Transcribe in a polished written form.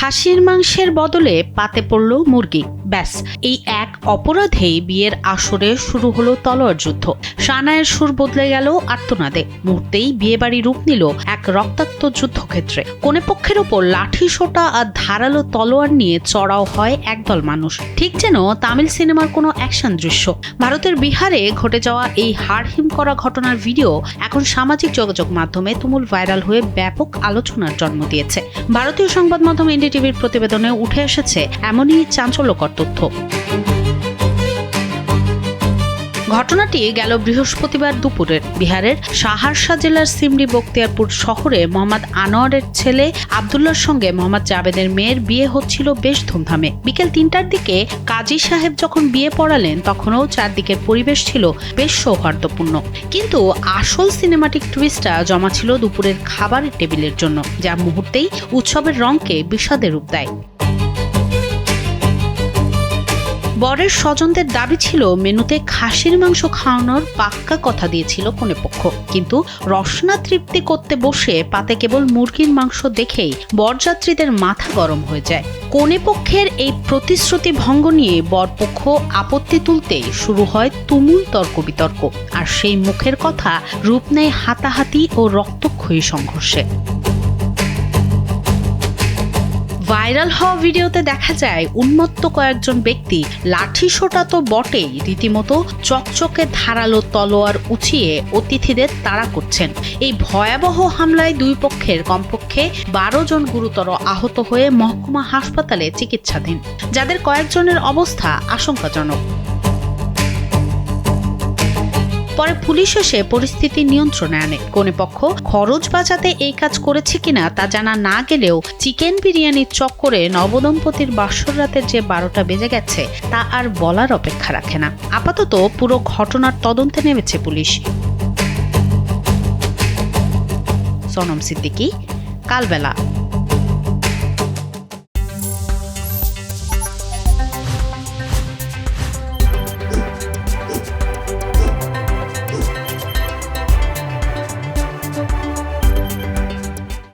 খাসির মাংসের বদলে পাতে পড়ল মুরগি। ব্যাস, এই এক অপরাধেই বিয়ের আসরে শুরু হলো তলোয়ার যুদ্ধ। সানায়ের সুর বদলে গেল আর্তনাদে। মুহূর্তেই বিয়েবাড়ি রূপ নিল এক রক্তাক্ত যুদ্ধক্ষেত্রে। কনে পক্ষের ওপর লাঠি সোটা আর ধারালো তলোয়ার নিয়ে চড়াও হয় একদল মানুষ, ঠিক যেন তামিল সিনেমার কোনো অ্যাকশন দৃশ্য। ভারতের বিহারে ঘটে যাওয়া এই হাড়হিম করা ঘটনার ভিডিও এখন সামাজিক যোগাযোগ মাধ্যমে তুমুল ভাইরাল হয়ে ব্যাপক আলোচনার জন্ম দিয়েছে। ভারতীয় সংবাদ মাধ্যম এনডিটিভির প্রতিবেদনে উঠে এসেছে এমনই চাঞ্চল্যকর তথ্য। ঘটনাটি গেল বৃহস্পতিবার দুপুরের। বিহারের সাহারসা জেলার সিমরি বখতিয়ারপুর শহরে মোহাম্মদ আনোয়ারের ছেলে আবদুল্লার সঙ্গে মোহাম্মদ জাবেদের মেয়ের বিয়ে হচ্ছিল বেশ ধুমধামে। বিকেল 3টার দিকে কাজী সাহেব যখন বিয়ে পড়ালেন তখনও চারদিকের পরিবেশ ছিল বেশ সৌহার্দ্যপূর্ণ। কিন্তু আসল সিনেমাটিক টুইস্টটা জমা ছিল দুপুরের খাবারের টেবিলের জন্য, যা মুহূর্তেই উৎসবের রঙকে বিষাদে রূপ দেয়। বরের স্বজনদের দাবি ছিল মেনুতে খাসির মাংস খাওয়ানোর পাক্কা কথা দিয়েছিল কনেপক্ষ, কিন্তু রসনা তৃপ্তি করতে বসে পাতে কেবল মুরগির মাংস দেখেই বরযাত্রীদের মাথা গরম হয়ে যায়। কনেপক্ষের এই প্রতিশ্রুতি ভঙ্গ নিয়ে বরপক্ষ আপত্তি তুলতেই শুরু হয় তুমুল তর্ক বিতর্ক, আর সেই মুখের কথা রূপ নেয় হাতাহাতি ও রক্তক্ষয়ী সংঘর্ষে। ভাইরাল হওয়া ভিডিওতে দেখা যায় উন্মত্ত কয়েকজন ব্যক্তি লাঠি সোটা তো বটেই, রীতিমতো চকচকে ধারালো তলোয়ার উঁচিয়ে অতিথিদের তাড়া করছেন। এই ভয়াবহ হামলায় দুই পক্ষের কমপক্ষে 12 জন গুরুতর আহত হয়ে মহকুমা হাসপাতালে চিকিৎসাধীন, যাদের কয়েকজনের অবস্থা আশঙ্কাজনক। পরে পুলিশ এসে পরিস্থিতি নিয়ন্ত্রণে আনে। কনেপক্ষ খরচ বাঁচাতে এই কাজ করেছে কিনা তা জানা না গেলেও চিকেন বিরিয়ানির চক্করে নবদম্পতির বাসর রাতের যে 12টা বেজে গেছে তা আর বলার অপেক্ষা রাখে না। আপাতত পুরো ঘটনার তদন্তে নেমেছে পুলিশ। সনম সিদ্দিকী, কালবেলা।